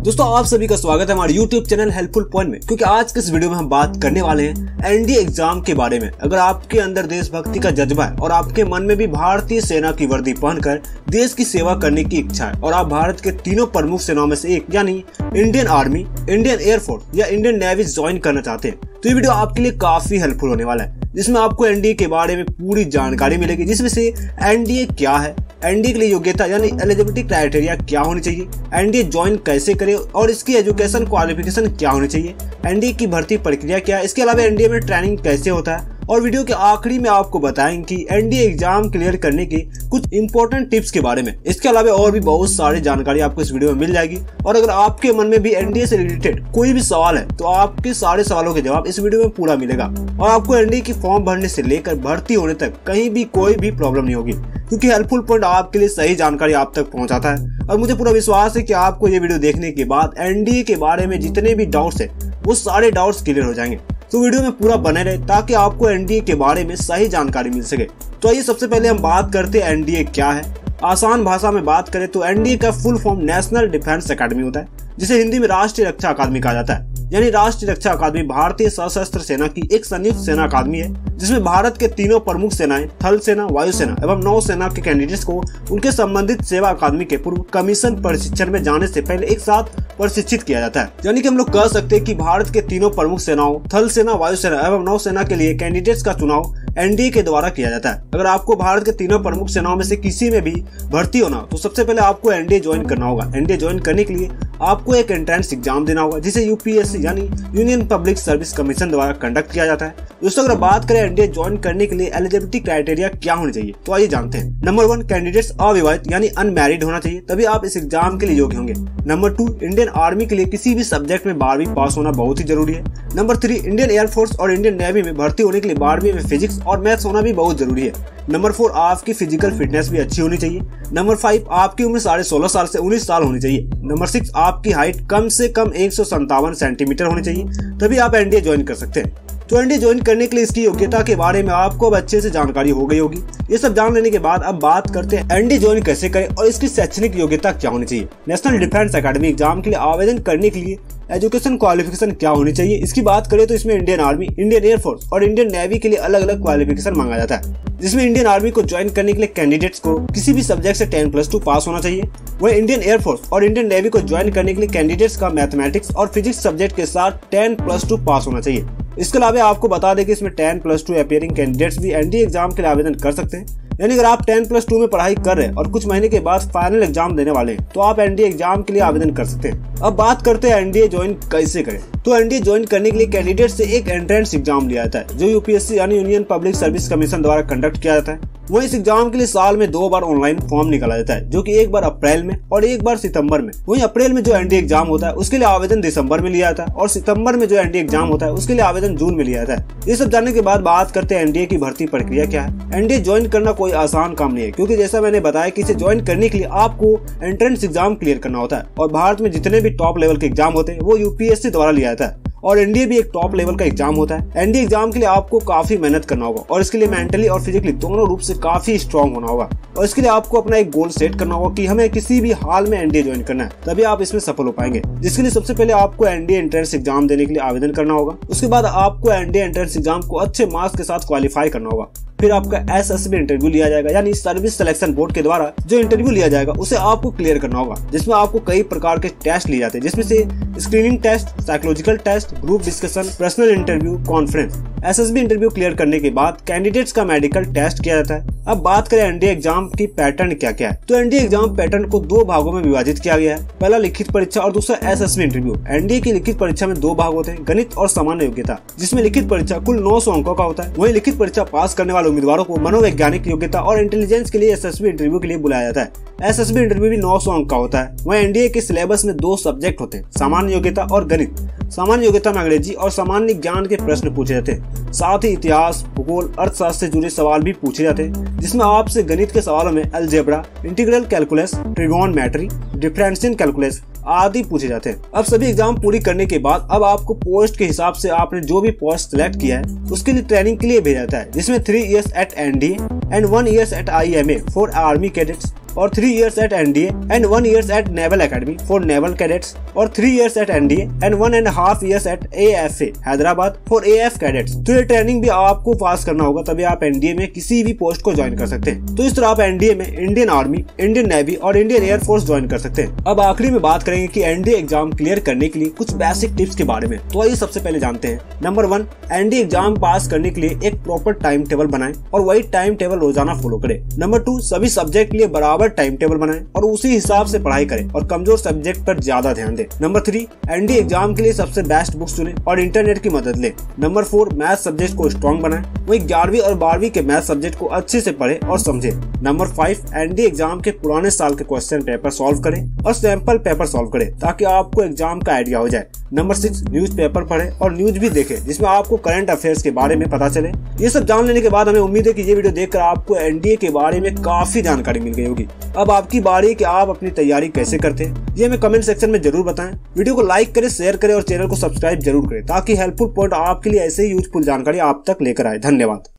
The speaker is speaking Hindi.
दोस्तों आप सभी का स्वागत है हमारे YouTube चैनल हेल्पफुल पॉइंट में। क्योंकि आज के इस वीडियो में हम बात करने वाले हैं एनडीए एग्जाम के बारे में। अगर आपके अंदर देशभक्ति का जज्बा है और आपके मन में भी भारतीय सेना की वर्दी पहनकर देश की सेवा करने की इच्छा है और आप भारत के तीनों प्रमुख सेनाओं में से एक यानी इंडियन आर्मी, इंडियन एयरफोर्स या इंडियन नेवी ज्वाइन करना चाहते हैं तो ये वीडियो आपके लिए काफी हेल्पफुल होने वाला है, जिसमें आपको एनडीए के बारे में पूरी जानकारी मिलेगी। जिसमें से एनडीए क्या है, एनडीए के लिए योग्यता यानी एलिजिबिलिटी क्राइटेरिया क्या होनी चाहिए, एनडीए ज्वाइन कैसे करें और इसकी एजुकेशन क्वालिफिकेशन क्या होनी चाहिए, एनडीए की भर्ती प्रक्रिया क्या है, इसके अलावा एनडीए में ट्रेनिंग कैसे होता है और वीडियो के आखिरी में आपको बताएंगे कि एनडीए एग्जाम क्लियर करने के कुछ इंपॉर्टेंट टिप्स के बारे में। इसके अलावा और भी बहुत सारी जानकारी आपको इस वीडियो में मिल जाएगी। और अगर आपके मन में भी एनडीए से रिलेटेड कोई भी सवाल है तो आपके सारे सवालों के जवाब इस वीडियो में पूरा मिलेगा और आपको एनडीए की फॉर्म भरने से लेकर भर्ती होने तक कहीं भी कोई भी प्रॉब्लम नहीं होगी, क्योंकि हेल्पफुल पॉइंट आपके लिए सही जानकारी आप तक पहुंचाता है। और मुझे पूरा विश्वास है कि आपको ये वीडियो देखने के बाद एनडीए के बारे में जितने भी डाउट्स है वो सारे डाउट्स क्लियर हो जाएंगे। तो वीडियो में पूरा बने रहे ताकि आपको एनडीए के बारे में सही जानकारी मिल सके। तो आइए सबसे पहले हम बात करते हैं एनडीए क्या है। आसान भाषा में बात करें तो एनडीए का full form national defence academy होता है, जिसे हिंदी में राष्ट्रीय रक्षा अकादमी कहा जाता है। यानी राष्ट्रीय रक्षा अकादमी भारतीय सशस्त्र सेना की एक संयुक्त सेना अकादमी है, जिसमें भारत के तीनों प्रमुख सेनाएं थल सेना, वायुसेना एवं नौसेना के कैंडिडेट्स को उनके संबंधित सेवा अकादमी के पूर्व कमीशन प्रशिक्षण में जाने से पहले एक साथ प्रशिक्षित किया जाता है। यानी कि हम लोग कह सकते हैं कि भारत के तीनों प्रमुख सेनाओं थल सेना, वायुसेना एवं नौसेना के लिए कैंडिडेट्स का चुनाव एनडीए के द्वारा किया जाता है। अगर आपको भारत के तीनों प्रमुख सेनाओं में से किसी में भी भर्ती होना तो सबसे पहले आपको एनडीए ज्वाइन करना होगा। एनडीए ज्वाइन करने के लिए आपको एक एंट्रेंस एग्जाम देना होगा, जिसे यूपीएससी यानी यूनियन पब्लिक सर्विस कमीशन द्वारा कंडक्ट किया जाता है। दोस्तों अगर बात करें एनडीए ज्वाइन करने के लिए एलिजिबिलिटी क्राइटेरिया क्या होनी चाहिए तो आइए जानते हैं। नंबर 1, कैंडिडेट्स अविवाहित यानी अनमैरिड होना चाहिए, तभी आप इस एग्जाम के लिए योग्य होंगे। नंबर 2, इंडियन आर्मी के लिए किसी भी सब्जेक्ट में 12वीं पास होना बहुत ही जरूरी है। नंबर 3, इंडियन एयरफोर्स और इंडियन नेवी में भर्ती होने के लिए 12वीं में फिजिक्स और मैथ्स होना भी बहुत जरूरी है। नंबर 4, आपकी फिजिकल फिटनेस भी अच्छी होनी चाहिए। नंबर 5, आपकी उम्र 16.5 साल से 19 साल होनी चाहिए। नंबर 6, आपकी हाइट कम से कम 157 सेंटीमीटर होनी चाहिए, तभी आप एनडीए ज्वाइन कर सकते हैं। तो एनडीए ज्वाइन करने के लिए इसकी योग्यता के बारे में आपको अब अच्छे से जानकारी हो गई होगी। ये सब जान लेने के बाद अब बात करते हैं एनडीए ज्वाइन कैसे करें और इसकी शैक्षणिक योग्यता क्या होनी चाहिए। नेशनल डिफेंस एकेडमी एग्जाम के लिए आवेदन करने के लिए एजुकेशन क्वालिफिकेशन क्या होनी चाहिए, इसकी बात करें तो इसमें इंडियन आर्मी, इंडियन एयरफोर्स और इंडियन नेवी के लिए अलग अलग क्वालिफिकेशन मांगा जाता है। जिसमें इंडियन आर्मी को ज्वाइन करने के लिए कैंडिडेट्स को किसी भी सब्जेक्ट से 10+2 पास होना चाहिए। वहीं इंडियन एयरफोर्स और इंडियन नेवी को ज्वाइन करने के लिए कैंडिडेट्स का मैथमेटिक्स और फिजिक्स सब्जेक्ट के साथ 10+2 पास होना चाहिए। इसके अलावा आपको बता दें कि इसमें 10+2 अपीयरिंग कैंडिडेट्स भी एनडीए एग्जाम के लिए आवेदन कर सकते हैं। यानी अगर आप 10+2 में पढ़ाई कर रहे हैं और कुछ महीने के बाद फाइनल एग्जाम देने वाले हैं तो आप एनडीए एग्जाम के लिए आवेदन कर सकते हैं। अब बात करते हैं एनडीए ज्वाइन कैसे करें। तो एनडीए ज्वाइन करने के लिए कैंडिडेट से एक एंट्रेंस एग्जाम लिया जाता है, जो यूपीएससी यानी यूनियन पब्लिक सर्विस कमीशन द्वारा कंडक्ट किया जाता है। वहीं इस एग्जाम के लिए साल में 2 बार ऑनलाइन फॉर्म निकाला जाता है, जो कि एक बार अप्रैल में और एक बार सितंबर में। वहीं अप्रैल में जो एनडीए एग्जाम होता है उसके लिए आवेदन दिसंबर में लिया जाता है और सितंबर में जो एनडीए एग्जाम होता है उसके लिए आवेदन जून में लिया जाता है। ये सब जानने के बाद बात करते हैं एनडीए की भर्ती प्रक्रिया क्या है। एनडीए ज्वाइन करना कोई आसान काम नहीं है, क्योंकि जैसा मैंने बताया कि इसे ज्वाइन करने के लिए आपको एंट्रेंस एग्जाम क्लियर करना होता है और भारत में जितने भी टॉप लेवल के एग्जाम होते हैं वो यूपीएससी द्वारा लिया जाता है और एनडीए भी एक टॉप लेवल का एग्जाम होता है। एनडीए एग्जाम के लिए आपको काफी मेहनत करना होगा और इसके लिए मेंटली और फिजिकली दोनों रूप से काफी स्ट्रांग होना होगा और इसके लिए आपको अपना एक गोल सेट करना होगा कि हमें किसी भी हाल में एनडीए ज्वाइन करना है, तभी आप इसमें सफल हो पाएंगे। जिसके लिए सबसे पहले आपको एनडीए एंट्रेंस एग्जाम देने के लिए आवेदन करना होगा। उसके बाद आपको एनडीए एंट्रेंस एग्जाम को अच्छे मार्क्स के साथ क्वालिफाई करना होगा। फिर आपका एसएसबी इंटरव्यू लिया जाएगा, यानी सर्विस सिलेक्शन बोर्ड के द्वारा जो इंटरव्यू लिया जाएगा उसे आपको क्लियर करना होगा, जिसमें आपको कई प्रकार के टेस्ट लिए जाते हैं, जिसमें से screening test, psychological test, group discussion, personal interview, conference. SSB interview clear करने के बाद कैंडिडेट्स का मेडिकल टेस्ट किया जाता है। अब बात करें एनडीए एग्जाम की पैटर्न क्या क्या है। तो एनडीए एग्जाम पैटर्न को 2 भागों में विभाजित किया गया है, पहला लिखित परीक्षा और दूसरा एसएसबी इंटरव्यू। एनडीए की लिखित परीक्षा में 2 भाग होते हैं, गणित और सामान्य योग्यता, जिसमें लिखित परीक्षा कुल 900 अंकों का होता है। वहीं लिखित परीक्षा पास करने वाले उम्मीदवारों को मनोवैज्ञानिक योग्यता और इंटेलिजेंस के लिए एसएसबी इंटरव्यू के लिए बुलाया जाता है। एसएसबी इंटरव्यू भी 900 अंक का होता है। वहीं एनडीए के सिलेबस में 2 सब्जेक्ट होते हैं, सामान्य योग्यता और गणित। सामान्य योग्यता में अंग्रेजी और सामान्य ज्ञान के प्रश्न पूछे जाते हैं, साथ ही इतिहास, भूगोल, अर्थशास्त्र से जुड़े सवाल भी पूछे जाते हैं, जिसमें आपसे गणित के सवालों में algebra, integral calculus, trigonometry, differential calculus आदि पूछे जाते हैं। अब सभी एग्जाम पूरी करने के बाद अब आपको पोस्ट के हिसाब से आपने जो भी पोस्ट सिलेक्ट किया है उसके लिए ट्रेनिंग के लिए भेजा जाता है, जिसमें 3 years at NDA and 1 year at IMA for army cadets. और 3 years at NDA and 1 year at Naval Academy for Naval Cadets और 3 years at NDA and 1.5 years at AFA Hyderabad for AF Cadets। तो ये ट्रेनिंग भी आपको पास करना होगा, तभी आप एनडीए में किसी भी पोस्ट को ज्वाइन कर सकते हैं। तो इस तरह आप एनडीए में इंडियन आर्मी, इंडियन नेवी और इंडियन एयर फोर्स ज्वाइन कर सकते हैं। अब आखिरी में बात करेंगे कि एनडीए एग्जाम क्लियर करने के लिए कुछ बेसिक टिप्स के बारे में। तो आइए सबसे पहले जानते हैं। नंबर 1, एनडीए एग्जाम पास करने के लिए एक प्रॉपर टाइम टेबल बनाएं और वही टाइम टेबल रोजाना फॉलो करें। नंबर 2, सभी सब्जेक्ट के लिए बराबर टाइम टेबल बनाएं और उसी हिसाब से पढ़ाई करें और कमजोर सब्जेक्ट पर ज्यादा ध्यान दें। नंबर 3, एनडीए एग्जाम के लिए सबसे बेस्ट बुक्स चुनें और इंटरनेट की मदद लें। नंबर 4, मैथ सब्जेक्ट को स्ट्रॉन्ग बनाएं, वही 11वीं और 12वीं के मैथ सब्जेक्ट को अच्छे से पढ़ें और समझें। नंबर 5, एनडीए एग्जाम के पुराने साल के क्वेश्चन पेपर सॉल्व करें और सैंपल पेपर सॉल्व करें ताकि आपको एग्जाम का आइडिया हो जाए। नंबर 6, न्यूज पेपर पढ़ें और न्यूज भी देखें जिसमें आपको करंट अफेयर्स के बारे में पता चले। ये सब जान लेने के बाद हमें उम्मीद है कि ये वीडियो देखकर आपको एनडीए के बारे में काफी जानकारी मिल गई होगी। अब आपकी बारी है कि आप अपनी तैयारी कैसे करते हैं, ये हमें कमेंट सेक्शन में जरूर बताएं। वीडियो को लाइक करें, शेयर करें और चैनल को सब्सक्राइब जरूर करें ताकि हेल्पफुल पॉइंट आपके लिए ऐसे ही यूजफुल जानकारी आप तक लेकर आए। धन्यवाद।